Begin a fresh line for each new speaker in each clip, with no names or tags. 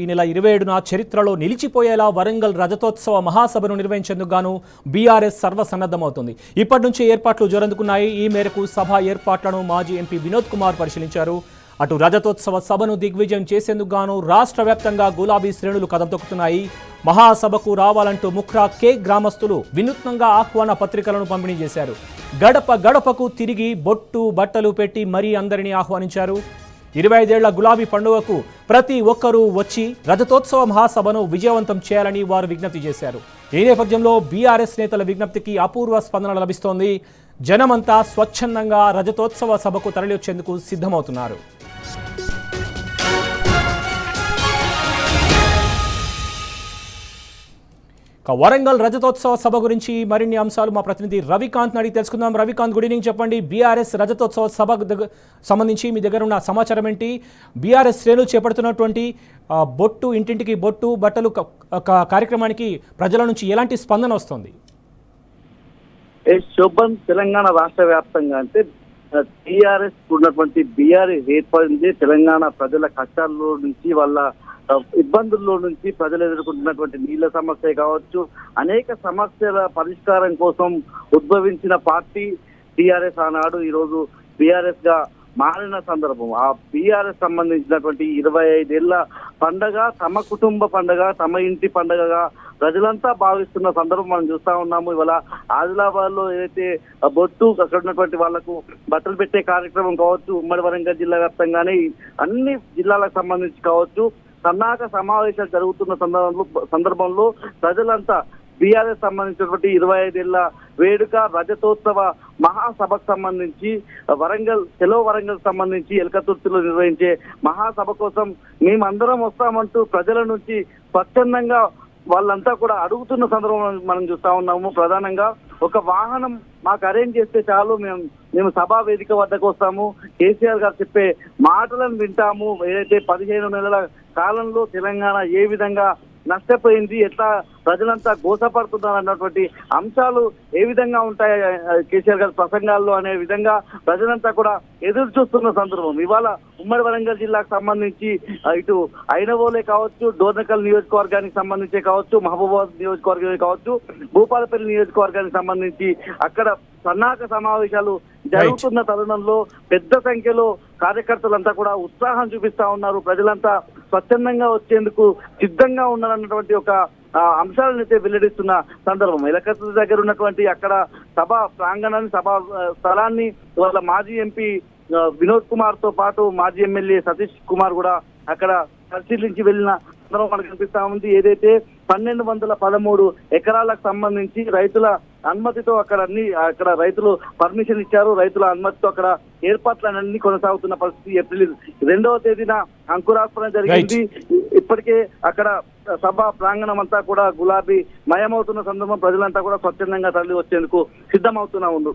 ఈ నెల 27న చరిత్రలో నిలిచిపోయేలా వరంగల్ రజతోత్సవ మహాసభను నిర్వహించేందుకు గాను బీఆర్ఎస్ సర్వసన్నద్ధమవుతుంది. ఇప్పటి నుంచి ఏర్పాట్లు జోరందుకున్నాయి. ఈ మేరకు సభ ఏర్పాట్లను మాజీ ఎంపీ వినోద్ కుమార్ పరిశీలించారు. అటు రజతోత్సవ సభను దిగ్విజయం చేసేందుకు గాను రాష్ట్ర వ్యాప్తంగా గులాబీ శ్రేణులు కదం తొక్కుతున్నాయి. మహాసభకు రావాలంటూ ముఖ్రా కే గ్రామస్తులు వినూత్నంగా ఆహ్వాన పత్రికలను పంపిణీ చేశారు. గడప గడపకు తిరిగి బొట్టు బట్టలు పెట్టి మరీ అందరినీ ఆహ్వానించారు. 25 ఏళ్ల గులాబీ పండుగకు ప్రతి ఒక్కరూ వచ్చి రజతోత్సవ మహాసభను విజయవంతం చేయాలని వారు విజ్ఞప్తి చేశారు. ఈ నేపథ్యంలో బీఆర్ఎస్ నేతల విజ్ఞప్తికి అపూర్వ స్పందన లభిస్తోంది. జనమంతా స్వచ్ఛందంగా రజతోత్సవ సభకు తరలివచ్చేందుకు సిద్ధమవుతున్నారు. వరంగల్ రజతోత్సవ సభ గురించి మరిన్ని అంశాలు మా ప్రతినిధి రవికాంత్ అడిగి తెలుసుకుందాం. Ravikanth, good evening. చెప్పండి, బీఆర్ఎస్ రజతోత్సవ సభకు సంబంధించి మీ దగ్గర ఉన్న సమాచారం ఏంటి? బీఆర్ఎస్ శ్రేణులు చేపడుతున్నటువంటి బొట్టు ఇంటింటికి బొట్టు బట్టలు కార్యక్రమానికి ప్రజల నుంచి ఎలాంటి స్పందన వస్తుంది?
శోభన్, తెలంగాణ రాష్ట్ర వ్యాప్తంగా అంటే టీఆర్ఎస్ ఉన్నటువంటి బీఆర్ఎస్ ఏర్పడింది తెలంగాణ ప్రజల కష్టాల్లో నుంచి, వాళ్ళ ఇబ్బందుల్లో నుంచి ప్రజలు ఎదుర్కొంటున్నటువంటి నీళ్ల సమస్య కావచ్చు, అనేక సమస్యల పరిష్కారం కోసం ఉద్భవించిన పార్టీ టీఆర్ఎస్. ఆనాడు ఈరోజు బీఆర్ఎస్ గా మారిన సందర్భం, ఆ బీఆర్ఎస్ సంబంధించినటువంటి 25 ఏళ్ల పండగ తమ కుటుంబ పండగ, తమ ఇంటి పండగగా ప్రజలంతా భావిస్తున్న సందర్భం మనం చూస్తా ఉన్నాము. ఇవాళ ఆదిలాబాద్ లో ఏదైతే బొట్టు అక్కడ ఉన్నటువంటి వాళ్లకు బట్టలు పెట్టే కార్యక్రమం కావచ్చు, ఉమ్మడి వరంగల్ జిల్లా వ్యాప్తంగానే అన్ని జిల్లాలకు సంబంధించి కావచ్చు, సన్నాహక సమావేశాలు జరుగుతున్న సందర్భంలో ప్రజలంతా బీఆర్ఎస్ సంబంధించినటువంటి 25 ఏళ్ల వేడుక రజతోత్సవ మహాసభకు సంబంధించి చెలో వరంగల్ సంబంధించి ఎల్కతుర్తిలో నిర్వహించే మహాసభ కోసం మేమందరం వస్తామంటూ ప్రజల నుంచి స్వచ్ఛందంగా వాళ్ళంతా కూడా అడుగుతున్న సందర్భం మనం చూస్తా ఉన్నాము. ప్రధానంగా ఒక వాహనం మాకు అరేంజ్ చేస్తే చాలు, మేము సభా వేదిక వద్దకు వస్తాము, కేసీఆర్ గారు చెప్పే మాటలను వింటాము, ఏదైతే 15 నెలల కాలంలో తెలంగాణ ఏ విధంగా నష్టపోయింది, ఎట్లా ప్రజలంతా గోసపడుతున్నారు అన్నటువంటి అంశాలు ఏ విధంగా ఉంటాయి కేసీఆర్ గారి ప్రసంగాల్లో అనే విధంగా ప్రజలంతా కూడా ఎదురు చూస్తున్న సందర్భం. ఇవాళ ఉమ్మడి వరంగల్ జిల్లాకు సంబంధించి ఇటు ఐనవోలే కావచ్చు, డోర్నకల్ నియోజకవర్గానికి సంబంధించి కావచ్చు, మహబూబాబాద్ నియోజకవర్గానికి కావచ్చు, భూపాలపల్లి నియోజకవర్గానికి సంబంధించి అక్కడ సన్నాహక సమావేశాలు జరుగుతున్న తరుణంలో పెద్ద సంఖ్యలో కార్యకర్తలంతా కూడా ఉత్సాహం చూపిస్తా ఉన్నారు. ప్రజలంతా స్వచ్ఛందంగా వచ్చేందుకు సిద్ధంగా ఉన్నారన్నటువంటి ఒక అంశాలను అయితే వెల్లడిస్తున్న సందర్భం. ఎలకత్తి దగ్గర ఉన్నటువంటి అక్కడ సభ ప్రాంగణాన్ని, సభా స్థలాన్ని వాళ్ళ మాజీ ఎంపీ వినోద్ కుమార్ తో పాటు మాజీ ఎమ్మెల్యే సతీష్ కుమార్ కూడా అక్కడ పరిశీలించి వెళ్ళిన సందర్భం మనకు కనిపిస్తా ఉంది. ఏదైతే 1213 ఎకరాలకు సంబంధించి రైతుల అనుమతితో అక్కడ రైతులు పర్మిషన్ ఇచ్చారు. రైతుల అనుమతితో అక్కడ ఏర్పాట్లన్నీ కొనసాగుతున్న పరిస్థితి. ఏప్రిల్ 2వ తేదీన అంకురార్పణ జరిగింది. ఇప్పటికే అక్కడ సభ ప్రాంగణం అంతా కూడా గులాబీ మయమవుతున్న సందర్భం ప్రజలంతా కూడా స్వచ్ఛందంగా తరలి వచ్చేందుకు సిద్ధమవుతున్నారు.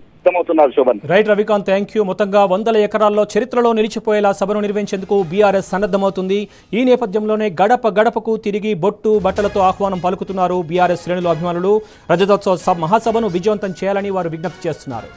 Shobhan.
Right Ravikanth, thank you. మొత్తంగా 100 ఎకరాల్లో చరిత్రలో నిలిచిపోయేలా సభను నిర్వహించేందుకు బీఆర్ఎస్ సన్నద్ధమవుతుంది. ఈ నేపథ్యంలోనే గడప గడపకు తిరిగి బొట్టు బట్టలతో ఆహ్వానం పలుకుతున్నారు బీఆర్ఎస్ శ్రేణులు, అభిమానులు. రజతోత్సవ మహాసభను విజయవంతం చేయాలని వారు విజ్ఞప్తి చేస్తున్నారు.